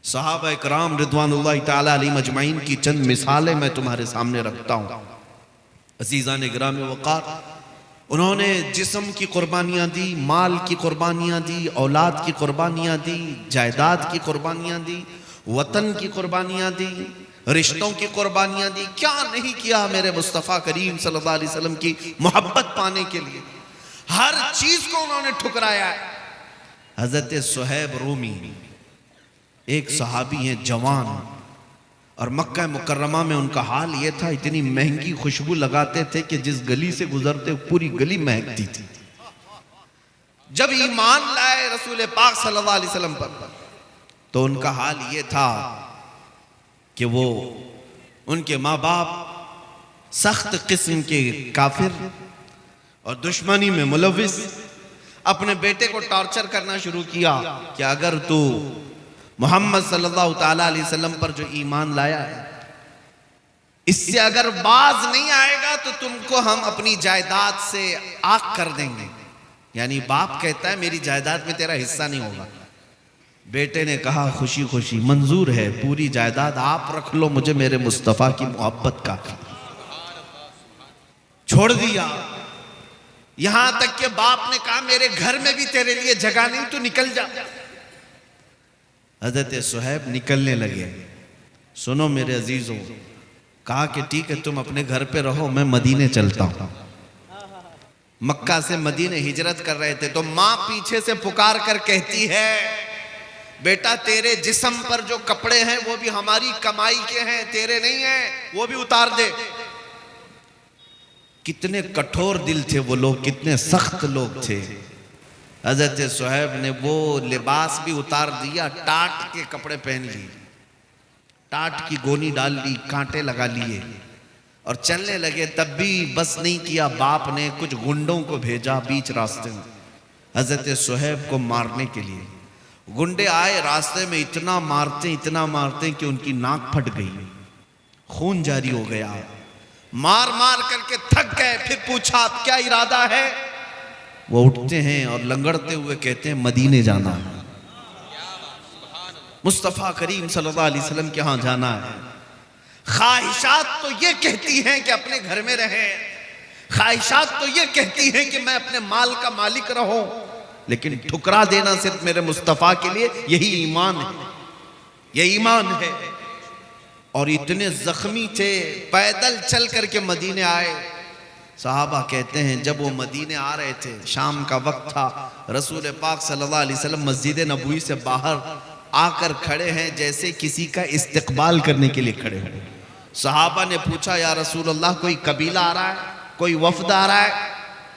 सहाबा इकराम रिदवानुल्लाहि ताला अलैहिम अजमईन की चंद मिसालें मैं तुम्हारे सामने रखता हूँ। अज़ीज़ान गिराम वक़ार, उन्होंने जिस्म की कुर्बानियाँ दी, माल की कुर्बानियाँ दी, औलाद की कुर्बानियाँ दी, जायदाद की कुर्बानियाँ दी, वतन की कुर्बानियाँ दी, रिश्तों की कुर्बानियाँ दी। क्या नहीं किया मेरे मुस्तफ़ा करीम सल्लल्लाहु अलैहि वसल्लम की मोहब्बत पाने के लिए। हर चीज़ को उन्होंने ठुकराया है। हज़रत सुहैब रूमी एक सहाबी हैं, जवान, और मक्का मुकर्रमा में उनका हाल ये था, इतनी महंगी खुशबू लगाते थे कि जिस गली से गुजरते पूरी गली महकती थी। जब ईमान लाए रसूल पाक सल्लल्लाहु अलैहि वसल्लम पर, तो उनका हाल ये था कि वो उनके माँ बाप सख्त किस्म के काफिर और दुश्मनी में मुलविस, अपने बेटे को टॉर्चर करना शुरू किया कि अगर तू मोहम्मद सल्लल्लाहु ताला अलैहि वसल्लम पर जो ईमान लाया है, इससे अगर बाज नहीं आएगा तो तुमको हम अपनी जायदाद से आग कर देंगे। यानी बाप कहता है मेरी जायदाद में तेरा हिस्सा नहीं होगा। बेटे ने कहा खुशी खुशी मंजूर है, पूरी जायदाद आप रख लो, मुझे मेरे मुस्तफ़ा की मोहब्बत काफी। छोड़ दिया। यहां तक कि बाप ने कहा मेरे घर में भी तेरे लिए जगह नहीं, तू निकल जा। हज़रत सुहैब निकलने लगे। सुनो मेरे अजीजों, कहा कि ठीक है तुम अपने घर पे रहो, मैं मदीने चलता हूं। मक्का से मदीने हिजरत कर रहे थे तो मां पीछे से पुकार कर कहती है, बेटा तेरे जिस्म पर जो कपड़े हैं वो भी हमारी कमाई के हैं, तेरे नहीं हैं, वो भी उतार दे। कितने कठोर दिल थे वो लोग, कितने सख्त लोग थे। हज़रत सुहैब ने वो लिबास भी उतार दिया, टाट के कपड़े पहन लिए, टाट की गोनी डाल ली, कांटे लगा लिए और चलने लगे। तब भी बस नहीं किया, बाप ने कुछ गुंडों को भेजा बीच रास्ते में हज़रत सुहैब को मारने के लिए। गुंडे आए, रास्ते में इतना मारते कि उनकी नाक फट गई, खून जारी हो गया। मार मार करके थक गए। फिर पूछा अब क्या इरादा है? वो उठते हैं और लंगड़ते हुए कहते हैं मदीने जाना है, मुस्तफ़ा करीम सल्लल्लाहु अलैहि वसल्लम के यहाँ जाना है। ख्वाहिशात तो ये कहती हैं कि अपने घर में रहे, ख्वाहिशात तो ये कहती हैं कि मैं अपने माल का मालिक रहूं, लेकिन ठुकरा देना सिर्फ मेरे मुस्तफ़ा के लिए, यही ईमान है, यही ईमान है। और इतने जख्मी थे, पैदल चल करके मदीने आए। सहाबा कहते हैं जब वो मदीने आ रहे थे, शाम का वक्त था, रसूल पाक सल्लल्लाहु अलैहि वसल्लम मस्जिद नबवी से बाहर आकर खड़े हैं, जैसे किसी का इस्तकबाल करने के लिए खड़े हैं। सहाबा ने पूछा या रसूल अल्लाह कोई कबीला आ रहा है, कोई वफद आ रहा है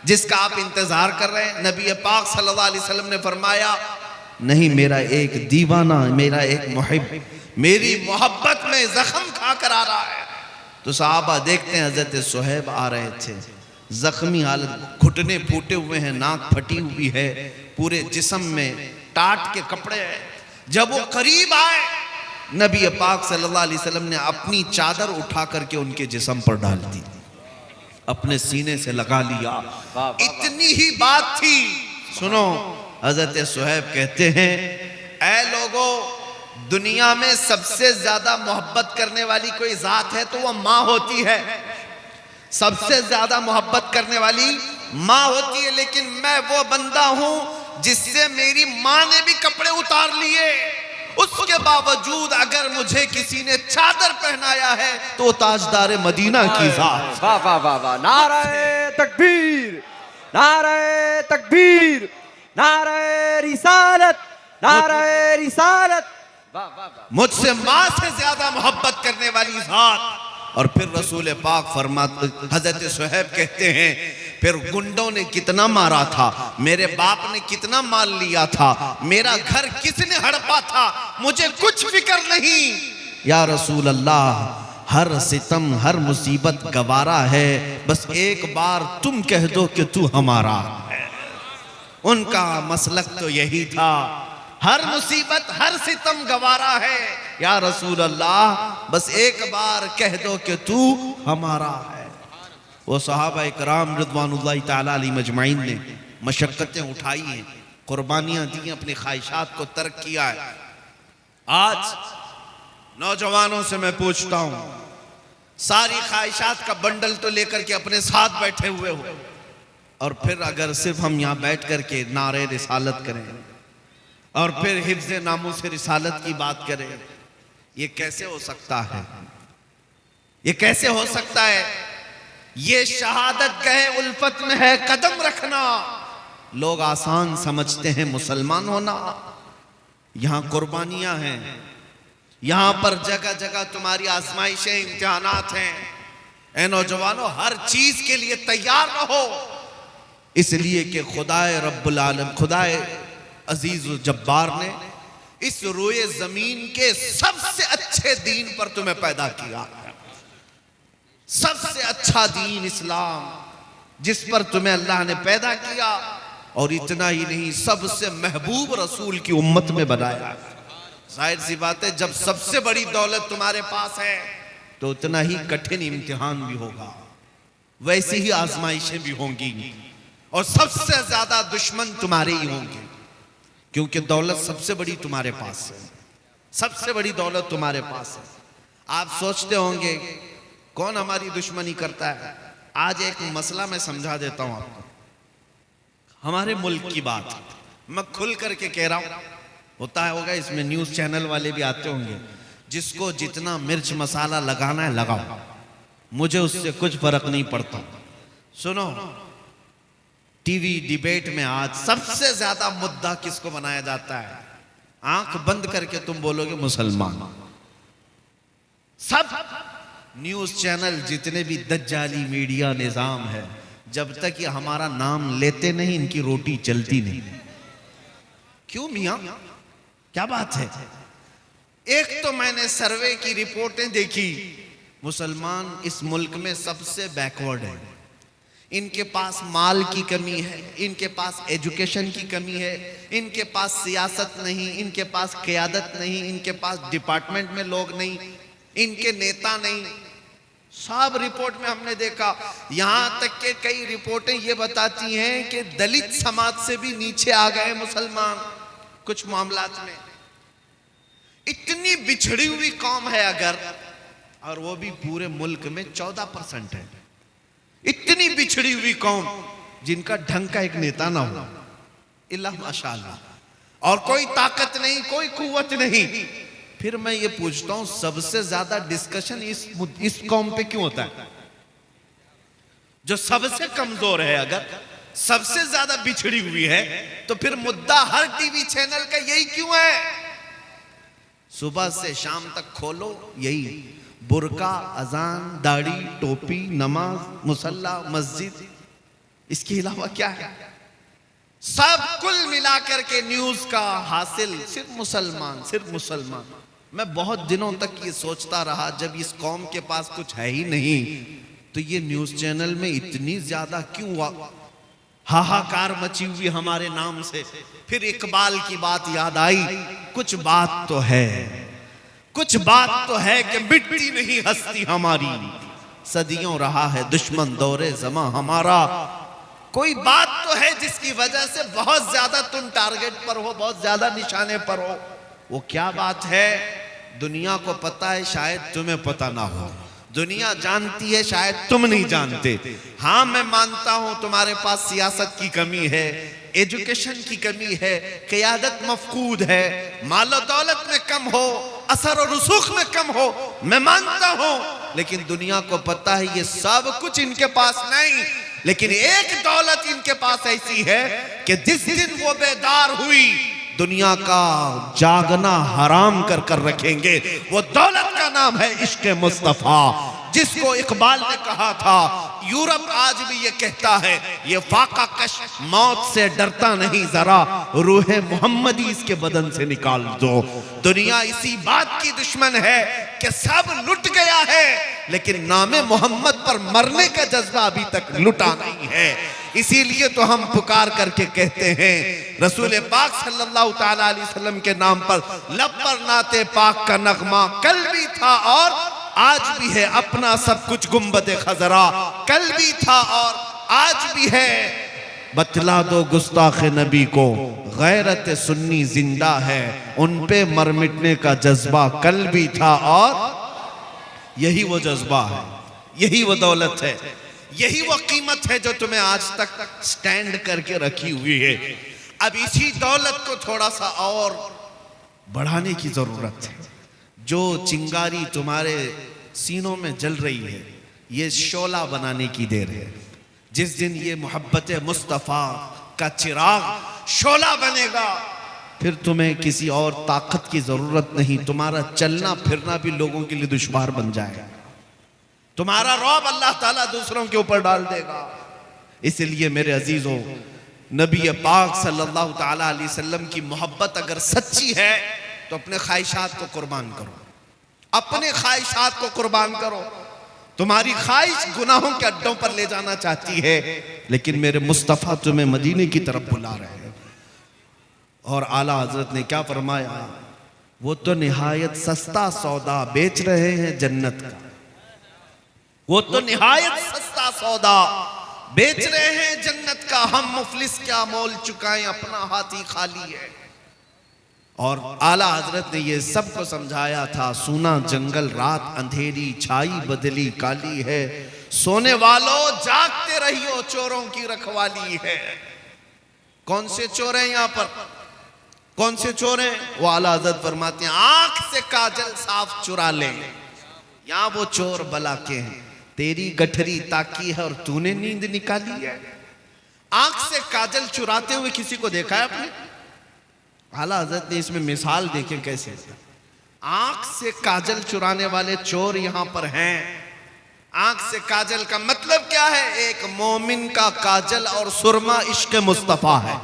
जिसका आप इंतजार कर रहे हैं? नबी पाक सल्लल्लाहु अलैहि वसल्लम ने फरमाया नहीं, मेरा एक दीवाना, मेरा एक मुहिब मेरी मोहब्बत में जख्म खाकर आ रहा है। तो सहाबा देखते हैं हज़रत सुहैब आ रहे थे, जख्मी हालत, घुटने फूटे हुए हैं, नाक फटी हुई है, पूरे जिस्म में टाट के कपड़े हैं। जब वो करीब आए, नबी पाक सल्लल्लाहु अलैहि वसल्लम ने अपनी चादर उठा करके उनके जिस्म पर डाल दी, अपने सीने से लगा लिया। इतनी ही बात थी। सुनो, हज़रत सुहैब कहते हैं ऐ लोगों, दुनिया में सबसे ज्यादा मोहब्बत करने वाली कोई जात है तो वह माँ होती है। सबसे ज्यादा मोहब्बत करने वाली माँ होती है, लेकिन मैं वो बंदा हूं जिससे मेरी माँ ने भी कपड़े उतार लिए, उसके बावजूद अगर मुझे किसी ने चादर पहनाया है तो ताजदार मदीना की जात। वाह वाह वाह वाह, नारे तकबीर, नारे तकबीर, नारे रिसालत, नारे रिसालत। मुझसे माँ से ज्यादा मोहब्बत करने वाली जात। और फिर रसूल पाक फरमाते, हजरत सुहैब कहते हैं फिर गुंडों ने कितना मारा था, मेरे बाप ने कितना माल लिया था, मेरा घर किसने हड़पा था, मुझे कुछ फिक्र नहीं। या रसूल अल्लाह, हर सितम हर मुसीबत गवारा है, बस एक बार तुम कह दो कि तू हमारा है। उनका मसलक तो यही था, हर मुसीबत हर सितम गवारा है, या रसूल अल्लाह बस एक बार कह दो कि तू हमारा है। वो सहाबा इकराम रिदवानुल्लाहि ताला अलैहिम अजमईन ने मशक्क़तें उठाई हैं, कुर्बानियाँ दी, अपनी ख्वाहिशात को तर्क किया है, आज नौजवानों से मैं पूछता हूं, सारी ख्वाहिशात का बंडल तो लेकर के अपने साथ बैठे हुए हो, और फिर अगर सिर्फ हम यहां बैठ करके नारे रिसालत करें और फिर हिफ्ज़ नामूस रिसालत की बात करें, ये कैसे हो सकता है? ये कैसे हो सकता है? ये शहादत गहे उल्फत में है कदम रखना। लोग आसान समझते हैं मुसलमान होना। यहां कुर्बानियां हैं, यहां पर जगह जगह तुम्हारी आजमाइशें, इम्तिहानात हैं। ए नौजवानों, हर चीज के लिए तैयार रहो, इसलिए कि खुदाए रब्बुल आलम, खुदाए अजीज जब्बार ने इस रोए जमीन के सबसे अच्छे दीन पर तुम्हें पैदा किया। सबसे अच्छा दीन इस्लाम, जिस पर तुम्हें अल्लाह ने पैदा किया, और इतना ही नहीं, सबसे महबूब रसूल की उम्मत में बनाया। जाहिर सी बात है, जब सबसे बड़ी दौलत तुम्हारे पास है तो उतना ही कठिन इम्तिहान भी होगा, वैसी ही आजमाइशें भी होंगी, और सबसे ज्यादा दुश्मन तुम्हारे ही होंगे, क्योंकि दौलत सबसे बड़ी तुम्हारे पास है। सबसे बड़ी दौलत तुम्हारे पास है। आप सोचते होंगे कौन हमारी दुश्मनी करता है? आज एक मसला मैं समझा देता हूं आपको। हमारे मुल्क की बात मैं खुल करके कह रहा हूं, होता है होगा इसमें न्यूज चैनल वाले भी आते होंगे, जिसको जितना मिर्च मसाला लगाना है लगाओ, मुझे उससे कुछ फर्क नहीं पड़ता। सुनो, टीवी डिबेट में आज सबसे ज्यादा मुद्दा किसको बनाया जाता है? आंख बंद करके तुम बोलोगे मुसलमान। सब न्यूज चैनल, जितने भी दज्जाली मीडिया निजाम है, जब तक ये हमारा नाम लेते नहीं, इनकी रोटी चलती नहीं। क्यों मियां, क्या बात है? एक तो मैंने सर्वे की रिपोर्टें देखी, मुसलमान इस मुल्क में सबसे बैकवर्ड है। इनके पास माल की कमी है, इनके पास एजुकेशन की कमी है, इनके पास सियासत नहीं, इनके पास क़यादत नहीं, इनके पास डिपार्टमेंट में लोग नहीं, इनके नेता नहीं। सब रिपोर्ट में हमने देखा, यहां तक के कई रिपोर्टें ये बताती हैं कि दलित समाज से भी नीचे आ गए मुसलमान कुछ मामलात में। इतनी बिछड़ी हुई कौम है अगर, और वो भी पूरे मुल्क में 14% है। इतनी बिछड़ी हुई कौम जिनका ढंग का एक नेता ना हो, इल्ला माशाअल्लाह, और कोई ताकत नहीं, कोई कुव्वत नहीं। फिर मैं ये पूछता हूं, सबसे ज्यादा डिस्कशन इस कौम पे क्यों होता है? जो सबसे कमजोर है, अगर सबसे ज्यादा बिछड़ी हुई है, तो फिर मुद्दा हर टीवी चैनल का यही क्यों है? सुबह से शाम तक खोलो यही, बुर्का, अजान, दाढ़ी, टोपी, नमाज, मुसल्ला, मस्जिद, इसके अलावा क्या है? सब कुल मिलाकर के न्यूज का हासिल सिर्फ मुसलमान, सिर्फ मुसलमान। मैं बहुत दिनों तक ये सोचता रहा, जब इस कौम के पास कुछ है ही नहीं, तो ये न्यूज चैनल में इतनी ज्यादा क्यों हाहाकार मची हुई हमारे नाम से? फिर इकबाल की बात याद आई, कुछ बात तो है, कुछ बात तो है कि मिटती नहीं हस्ती हमारी, सदियों रहा है दुश्मन दौरे ज़मा हमारा। कोई बात तो है जिसकी वजह से बहुत ज्यादा तुम टारगेट पर हो, बहुत ज्यादा निशाने पर हो। वो क्या बात है? दुनिया को पता है, शायद तुम्हें पता ना हो। दुनिया जानती है, शायद तुम नहीं जानते। हाँ, मैं मानता हूं तुम्हारे पास सियासत की कमी है, एजुकेशन की कमी है, क़यादत मफकूद है, मालो दौलत में कम हो, असर और रुसूख में कम हो, मैं मानता हूं। लेकिन दुनिया को पता है ये सब कुछ इनके पास नहीं। लेकिन एक दौलत इनके पास ऐसी है कि जिस दिन वो बेदार हुई, दुनिया का जागना हराम कर कर रखेंगे। वो दौलत का नाम है इश्क मुस्तफा, जिसको इकबाल ने कहा था। यूरोप आज भी ये कहता है, ये फाका कश मौत से डरता नहीं, जरा रूहे मोहम्मदी इसके बदन से निकाल दो। दुनिया इसी बात की दुश्मन है कि सब लुट गया है, लेकिन नामे मोहम्मद पर मरने का जज्बा अभी तक लुटा नहीं है। इसीलिए तो हम पुकार करके कहते हैं, रसूल पाक सल्लल्लाहु ताला अलैहि वसल्लम के नाम पर लब पर नाते पाक का नगमा कल भी था और आज भी है। अपना सब कुछ गुंबद खजरा कल भी था और आज भी है। बतला दो गुस्ताख नबी को गैरत सुन्नी जिंदा है, उन पे मर मिटने का जज्बा कल भी था और यही वो जज्बा है, यही वो दौलत है, यही वो कीमत है जो तुम्हें आज तक स्टैंड करके रखी हुई है। अब इसी दौलत को थोड़ा सा और बढ़ाने की जरूरत है। जो चिंगारी तुम्हारे सीनों में जल रही है, ये शोला बनाने की देर है। जिस दिन ये मोहब्बत मुस्तफ़ा का चिराग शोला बनेगा, फिर तुम्हें किसी और ताकत की जरूरत नहीं। तुम्हारा चलना फिरना भी लोगों के लिए दुश्वार बन जाएगा, तुम्हारा रौब अल्लाह ताला दूसरों के ऊपर डाल देगा। इसलिए मेरे अजीजों, नबी पाक सल्लल्लाहु ताला अलैहि वसल्लम की मोहब्बत अगर सच्ची है तो अपने ख्वाहिशात को कुर्बान करो, अपने ख्वाहिशात को कुर्बान करो। तुम्हारी ख्वाहिश गुनाहों के अड्डों पर ले जाना चाहती है, लेकिन मेरे मुस्तफ़ा तुम्हें मदीने की तरफ बुला रहे हैं। और आला हजरत ने क्या फरमाया, वो तो निहायत सस्ता सौदा बेच रहे हैं जन्नत का, वो तो निहायत सस्ता सौदा बेच रहे हैं जन्नत का। हम मुफलिस क्या मोल चुकाएं, अपना हाथ ही खाली है। और आला हजरत ने ये सबको समझाया था, सूना जंगल रात अंधेरी छाई बदली काली है, सोने वालों जागते रहियो चोरों की रखवाली है। कौन से चोर हैं यहाँ पर, कौन से चोर हैं? वो आला हजरत फरमाते हैं, आंख से काजल साफ चुरा ले, यहाँ वो चोर बला के हैं। तेरी गठरी ताकी है और तूने नींद निकाली है। आंख से काजल चुराते हुए किसी को देखा है आपने? आला हजरत ने इसमें मिसाल देखे कैसे। आंख से काजल चुराने वाले चोर यहां पर हैं। आंख से काजल का मतलब क्या है? एक मोमिन का काजल और सुरमा इश्क मुस्तफा है,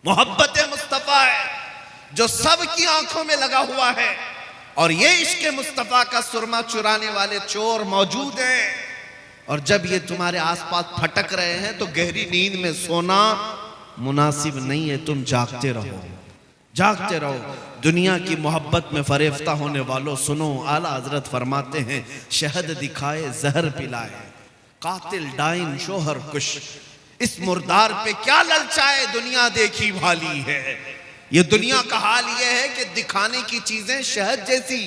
मोहब्बत मुस्तफा है, जो सबकी आंखों में लगा हुआ है। और ये इश्क मुस्तफा का सुरमा चुराने वाले चोर मौजूद हैं। और जब ये तुम्हारे आसपास फटक रहे हैं तो गहरी नींद में सोना मुनासिब नहीं है। तुम जागते रहो, जागते रहो। दुनिया की मोहब्बत में फरेफ्ता होने वालों सुनो, आला हजरत फरमाते हैं, शहद दिखाए जहर पिलाए, कातिल डाइन शोहर कुश, इस मुर्दार पे क्या ललचाए, दुनिया देखी भाली है। ये दुनिया का हाल ये है कि दिखाने की चीजें शहद जैसी,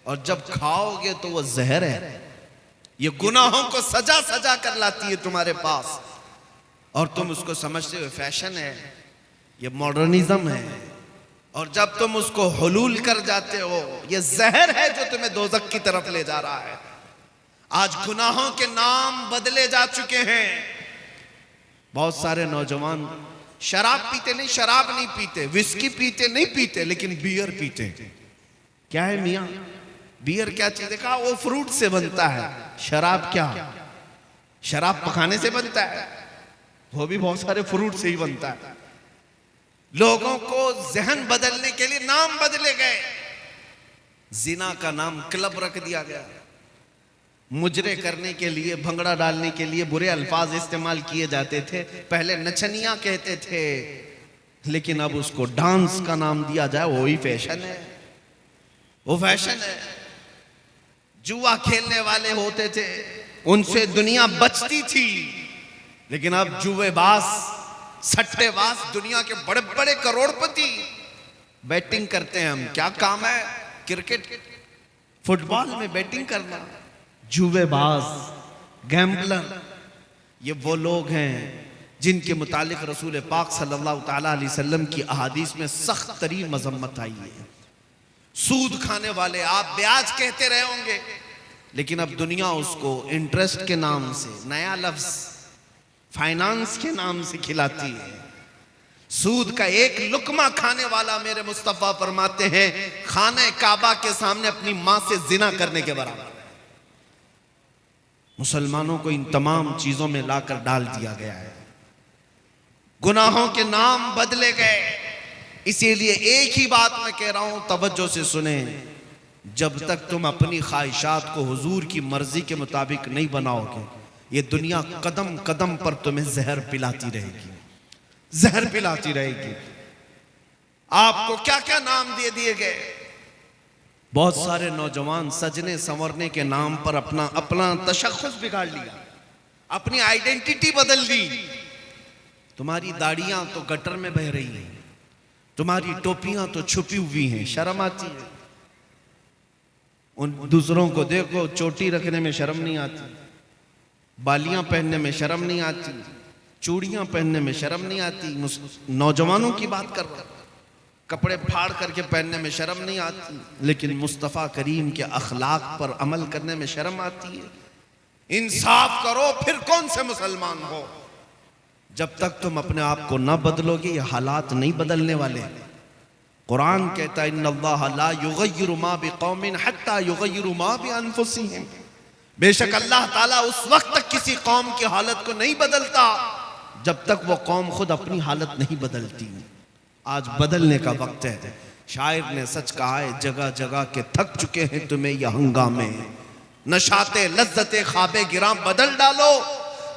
और जब खाओगे तो वो जहर है। ये गुनाहों को सजा सजा कर लाती है तुम्हारे पास, और तुम उसको समझते हो फैशन है, ये मॉडर्निज्म है। और जब तुम उसको हुलूल कर जाते हो, ये जहर है जो तुम्हें दोज़ख की तरफ ले जा रहा है। आज गुनाहों के नाम बदले जा चुके हैं। बहुत सारे नौजवान शराब पीते नहीं, शराब नहीं पीते, विस्की पीते नहीं पीते, लेकिन बियर पीते। क्या है मियां, बियर क्या चीज? देखा, वो फ्रूट से बनता है। शराब क्या? शराब पकाने से बनता है, वो भी बहुत सारे फ्रूट से ही बनता है। लोगों को जहन बदलने के लिए नाम बदले गए। जिना का नाम क्लब रख दिया गया, मुजरे करने के लिए, भंगड़ा डालने के लिए बुरे अल्फाज इस्तेमाल किए जाते थे। पहले नचनिया कहते थे, लेकिन अब उसको डांस का नाम दिया जाए, वही फैशन है, वो फैशन है। जुआ खेलने वाले होते थे, उनसे दुनिया बचती थी, लेकिन अब जुएबाज, सट्टेबाज, दुनिया के बड़े बड़े करोड़पति बैटिंग करते हैं। हम क्या काम है? क्रिकेट, फुटबॉल में बैटिंग करना। जुएबाज, गैम्बलर, ये वो लोग हैं जिनके मुतालिक रसूल पाक सल्लल्लाहु ताला अलैहि वसल्लम की अहादीस में सख्त तरीन मजम्मत आई है। सूद खाने वाले, आप ब्याज कहते रहे होंगे, लेकिन अब दुनिया उसको इंटरेस्ट के नाम से, नया लफ्ज फाइनेंस के नाम से खिलाती है। सूद का एक लुकमा खाने वाला, मेरे मुस्तफा फरमाते हैं, खाने काबा के सामने अपनी मां से जिना करने के बराबर। मुसलमानों को इन तमाम चीजों में लाकर डाल दिया गया है। गुनाहों के नाम बदले गए। इसीलिए एक ही बात मैं कह रहा हूं, तवज्जो से सुने, जब तक तुम अपनी ख्वाहिशात को हुजूर की मर्जी के मुताबिक नहीं बनाओगे, ये दुनिया कदम कदम पर तुम्हें जहर पिलाती रहेगी, जहर पिलाती रहेगी। आपको क्या क्या नाम दे दिए गए। बहुत सारे नौजवान सजने संवरने के नाम पर अपना तशख्खुस बिगाड़ लिया, अपनी आइडेंटिटी बदल ली। तुम्हारी दाढ़ियां तो गटर में बह रही हैं, तुम्हारी टोपियां तो छुपी हुई हैं, शर्म आती है। उन दूसरों को देखो, चोटी रखने में शर्म नहीं आती, बालियां पहनने में शर्म नहीं आती, चूड़ियां पहनने में शर्म नहीं आती। नौजवानों की बात कर रहा, कपड़े फाड़ करके पहनने में शर्म नहीं आती, लेकिन मुस्तफ़ा करीम के अखलाक पर अमल करने में शर्म आती है। इंसाफ करो, फिर कौन से मुसलमान हो। जब तक तुम अपने आप को ना बदलोगे ये हालात नहीं बदलने वाले। कुरान कहता है इन्नल्लाह ला युगय्यिरु मा बिकौमिन हत्ता युगय्यिरु मा बिअनफुसिहिम, बेशक अल्लाह ताला उस वक्त तक किसी कौम की हालत को नहीं बदलता जब तक वो कौम खुद अपनी हालत नहीं बदलती। आज बदलने का वक्त है। शायर ने सच कहा है, जगह जगह के थक चुके हैं तुम्हें यह हंगामे, नशाते लज्जते ख्वाबे गिरां बदल डालो।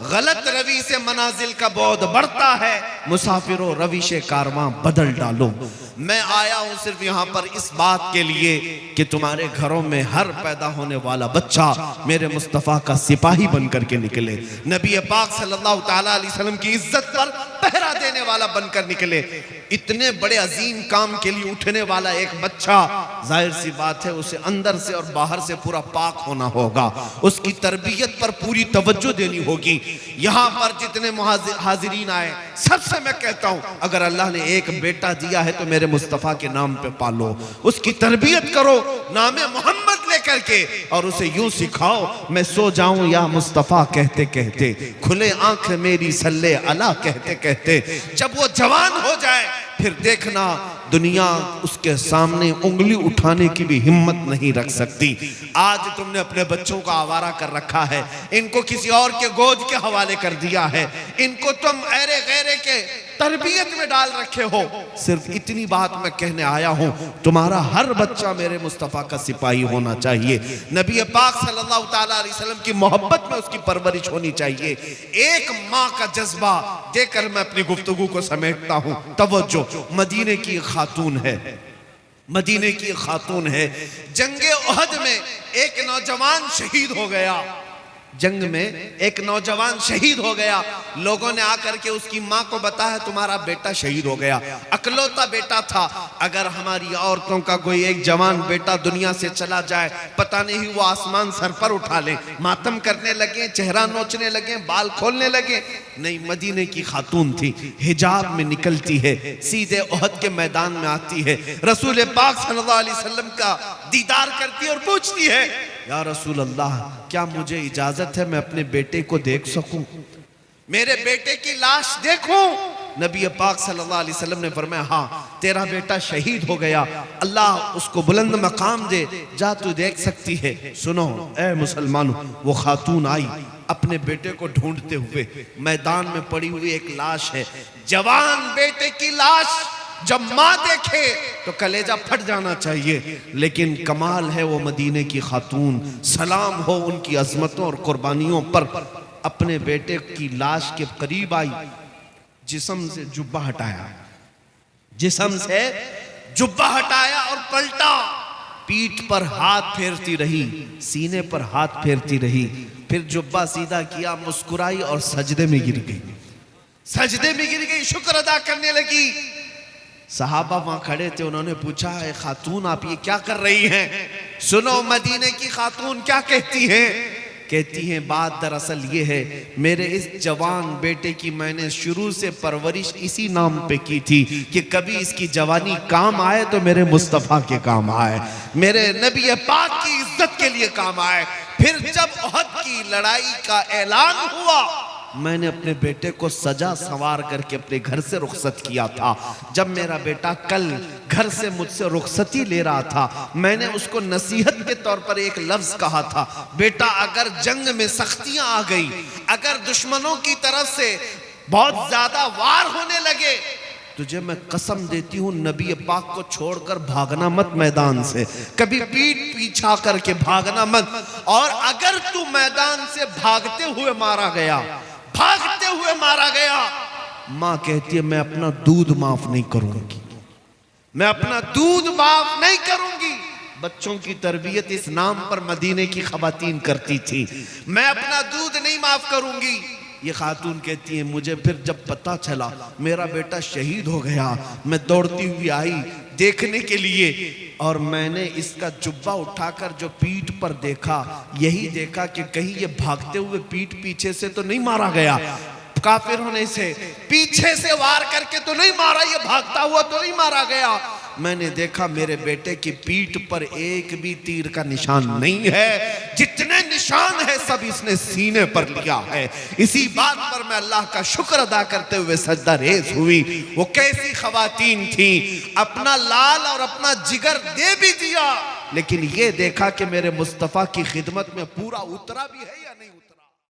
गलत रवि से मनाजिल का बहुत बढ़ता है, मुसाफिरों रविशे कारवां बदल डालो। मैं आया हूं सिर्फ यहाँ पर इस बात के लिए कि तुम्हारे घरों में हर पैदा होने वाला बच्चा मेरे मुस्तफ़ा का सिपाही बनकर के निकले, नबी पाक सल्लल्लाहु ताला अलैहि वसल्लम की इज्जत पर पहरा देने वाला बनकर निकले। इतने बड़े अजीम काम के लिए उठने वाला एक बच्चा, जाहिर सी बात है उसे अंदर से और बाहर से पूरा पाक होना होगा, उसकी तरबियत पर पूरी तवज्जो देनी होगी। यहाँ पर जितने हाजिरीन आए सबसे मैं कहता हूँ, अगर अल्लाह ने एक बेटा दिया है तो मेरे मुस्तफ़ा के नाम पे पालो, उसकी तरबियत करो नामे मोहम्मद लेकर के, और उसे यूं सिखाओ मैं सो जाऊं या मुस्तफ़ा कहते कहते, खुले आंख मेरी सल्ले अला कहते कहते। जब वो जवान हो जाए फिर देखना दुनिया उसके सामने उंगली उठाने की भी हिम्मत नहीं रख सकती। आज तुमने अपने बच्चों को आवारा कर रखा है, इनको किसी और के गोद के हवाले कर दिया है, इनको तुम ऐरे गैरे के तरबियत में डाल रखे हो। सिर्फ इतनी बात मैं कहने आया हूं, तुम्हारा हर बच्चा मेरे मुस्तफ़ा का सिपाही होना चाहिए। नबी पाक सल्लल्लाहु ताला अलैहि वसल्लम की मोहब्बत में उसकी परवरिश होनी चाहिए। एक माँ का जज्बा देकर मैं अपनी गुफ्तगू को समेटता हूं। तवज्जो, मदीने की खातून है, मदीने की खातून है। जंगे उहद में एक नौजवान शहीद हो गया, जंग में एक नौजवान शहीद हो गया। लोगों ने आकर के उसकी माँ को बताया तुम्हारा बेटा शहीद हो गया, अकलौता बेटा था। अगर हमारी औरतों का कोई एक जवान बेटा दुनिया से चला जाए, पता नहीं वो आसमान सर पर उठा ले, मातम करने लगे, चेहरा नोचने लगे, बाल खोलने लगे। नहीं, मदीने की खातून थी, हिजाब में निकलती है, सीधे उहद के मैदान में आती है, रसूल पाक सल्लल्लाहु अलैहि वसल्लम का दीदार करती है और पूछती है या रसूल अल्लाह, क्या मुझे इजाजत है मैं अपने बेटे को देख सकूं, मेरे बेटे की लाश देखूं? नबी पाक सल्लल्लाहु अलैहि वसल्लम ने फरमाया हाँ, तेरा बेटा शहीद हो गया, अल्लाह उसको बुलंद मकाम दे, जा तू देख सकती है। सुनो ए मुसलमानों, वो खातून आई अपने बेटे को ढूंढते हुए, मैदान में पड़ी हुई एक लाश है, जवान बेटे की लाश। जब माँ देखे तो कलेजा फट जाना चाहिए, लेकिन कमाल है वो मदीने की खातून, सलाम हो उनकी अजमतों और कुर्बानियों पर, अपने बेटे की लाश के करीब आई, जिस्म से जुब्बा हटाया, जिस्म से जुब्बा हटाया और पलटा, पीठ पर हाथ फेरती रही, सीने पर हाथ फेरती रही, फिर जुब्बा सीधा किया, मुस्कुराई और सजदे में गिर गई, सजदे में गिर गई, शुक्र अदा करने लगी। सहाबा वहां खड़े थे, उन्होंने पूछा है खातून आप ये क्या कर रही हैं? सुनो मदीने की खातून क्या कहती हैं। कहती हैं बात दरअसल ये है, मेरे इस जवान बेटे की मैंने शुरू से परवरिश इसी नाम पे की थी कि कभी इसकी जवानी काम आए तो मेरे मुस्तफ़ा के काम आए, मेरे नबी पाक की इज्जत के लिए काम आए। फिर जब उहद की लड़ाई का ऐलान हुआ, मैंने अपने बेटे को सजा संवार करके अपने घर से रुखसत किया था। जब मेरा बेटा कल घर से मुझसे रुखसती ले रहा था, मैंने उसको नसीहत के तौर पर एक लफ्ज कहा था, बेटा अगर जंग में सख्तियां आ गई, अगर दुश्मनों की तरफ से बहुत ज्यादा वार होने लगे, तुझे मैं कसम देती हूँ नबी पाक को छोड़कर भागना मत मैदान से, कभी पीठ पीछा करके भागना मत, और अगर तू मैदान से भागते हुए मारा गया, भागते हुए मारा गया, माँ कहती है मैं अपना दूध माफ नहीं करूंगी, मैं अपना दूध माफ नहीं करूंगी। बच्चों की तरबियत इस नाम पर मदीने की खवातीन करती थी, मैं अपना दूध नहीं माफ करूंगी। ये खातून कहती है मुझे फिर जब पता चला मेरा बेटा शहीद हो गया, मैं दौड़ती हुई आई देखने के लिए और मैंने इसका जुब्बा उठाकर जो पीठ पर देखा, यही देखा कि कहीं ये भागते हुए पीठ पीछे से तो नहीं मारा गया, काफिर होने से पीछे से वार करके तो नहीं मारा, ये भागता हुआ तो नहीं मारा गया। मैंने देखा मेरे बेटे की पीठ पर एक भी तीर का निशान नहीं है, जितने निशान है सब इसने सीने पर लिया है। इसी बात पर मैं अल्लाह का शुक्र अदा करते हुए सजदा रेज़ हुई। वो कैसी खवातीन थी, अपना लाल और अपना जिगर दे भी दिया, लेकिन ये देखा कि मेरे मुस्तफ़ा की खिदमत में पूरा उतरा भी है या नहीं उतरा।